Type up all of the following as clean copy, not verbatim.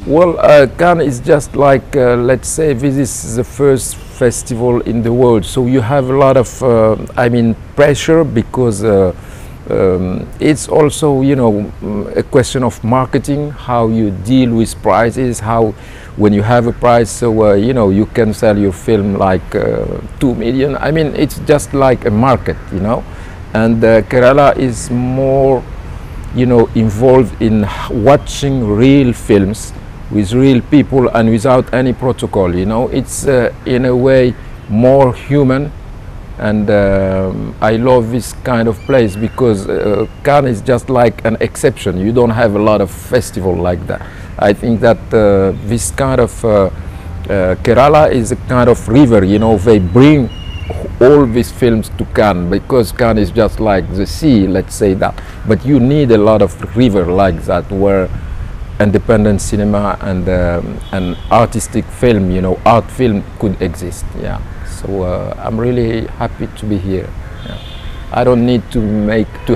Well, Cannes is just like, let's say, this is the first festival in the world, so you have a lot of, pressure, because it's also, a question of marketing, how you deal with prizes, how when you have a prize, so you can sell your film like 2 million. I mean, it's just like a market, and Kerala is more, involved in watching real films with real people and without any protocol. It's in a way more human, and I love this kind of place, because Cannes is just like an exception. You don't have a lot of festival like that. I think that this kind of Kerala is a kind of river. They bring all these films to Cannes, because Cannes is just like the sea, let's say that. But you need a lot of river like that, where independent cinema and artistic film, art film could exist. Yeah. So I'm really happy to be here. Yeah. I don't need to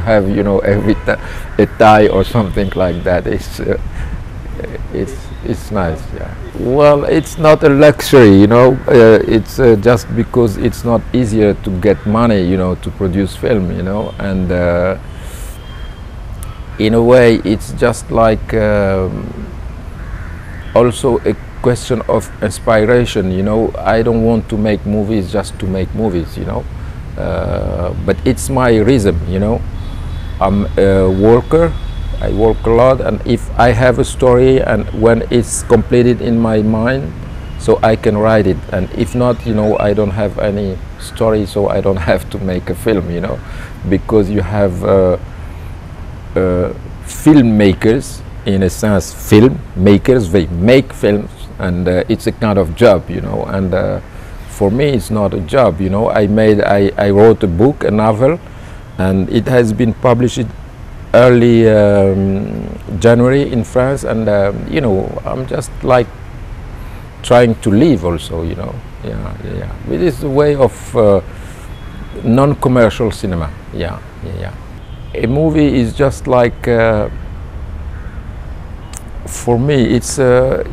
have every a tie or something like that. It's nice. Yeah. Well, it's not a luxury. It's just because it's not easier to get money, to produce film. And in a way, it's just like also a question of inspiration. I don't want to make movies just to make movies. But it's my rhythm. I'm a worker. I work a lot, and if I have a story, and when it's completed in my mind, so I can write it, and if not, I don't have any story, so I don't have to make a film. Because you have filmmakers, in a sense, filmmakers, they make films, and it's a kind of job, and for me it's not a job. I wrote a book, a novel, and it has been published early January in France, and I'm just like trying to live also. Yeah. It is a way of non-commercial cinema. Yeah. A movie is just like, for me, it's I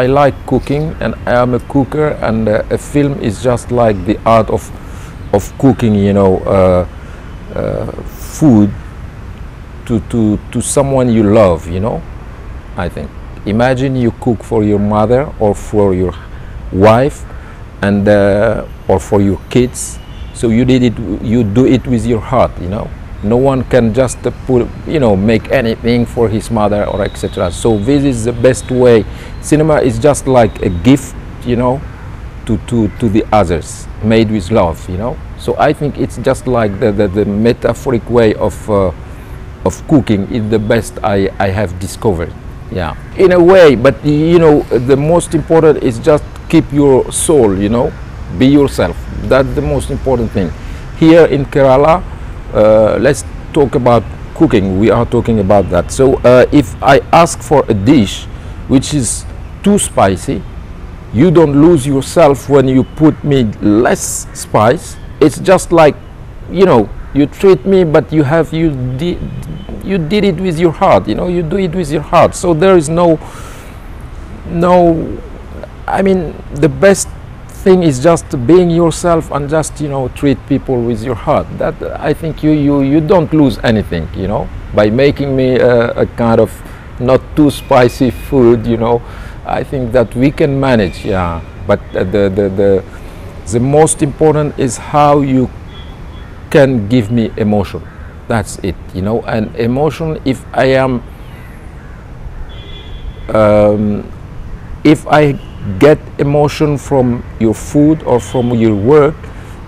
like cooking, and I am a cooker, and a film is just like the art of cooking, food to someone you love. I think, imagine you cook for your mother or for your wife, and or for your kids, so you do it with your heart. No one can just make anything for his mother or etc. So this is the best way. Cinema is just like a gift, to the others, made with love. So I think it's just like the metaphoric way of cooking is the best I have discovered. Yeah, in a way. But the most important is just keep your soul. Be yourself. That's the most important thing. Here in Kerala, let's talk about cooking. We are talking about that. So if I ask for a dish which is too spicy, you don't lose yourself when you put me less spice. It's just like, you treat me, but you did it with your heart. You do it with your heart. So there is no. I mean, the best thing is just being yourself, and just treat people with your heart. That, I think, you don't lose anything, by making me a kind of not too spicy food. I think that we can manage. Yeah, but the most important is how you can give me emotion. That's it. And emotion, if I get emotion from your food or from your work,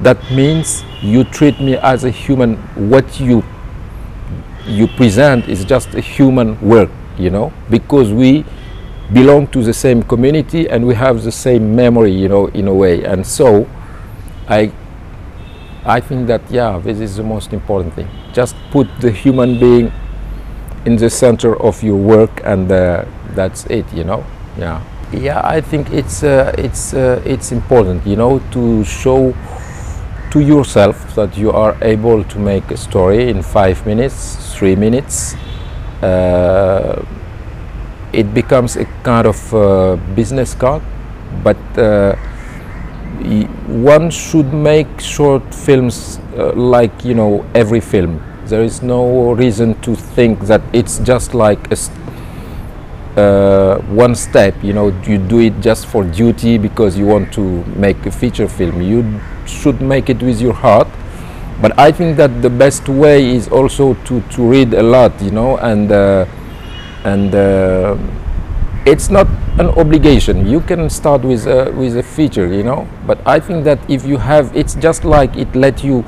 that means you treat me as a human. What you present is just a human work, because we belong to the same community, and we have the same memory, in a way. And so I think that, yeah, this is the most important thing. Just put the human being in the center of your work, and that's it. Yeah. Yeah, I think it's important, to show to yourself that you are able to make a story in 5 minutes, 3 minutes, it becomes a kind of business card, but one should make short films like, you know, every film. There is no reason to think that it's just like one step, you know, you do it just for duty because you want to make a feature film. You should make it with your heart. But I think that the best way is also to read a lot, you know, and it's not an obligation. You can start with a feature, you know, but I think that if you have, it's just like it let you,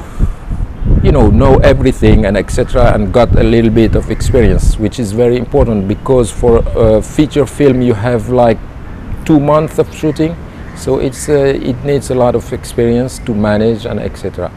you know everything and etc., and got a little bit of experience, which is very important, because for a feature film you have like 2 months of shooting, so it's it needs a lot of experience to manage and etc.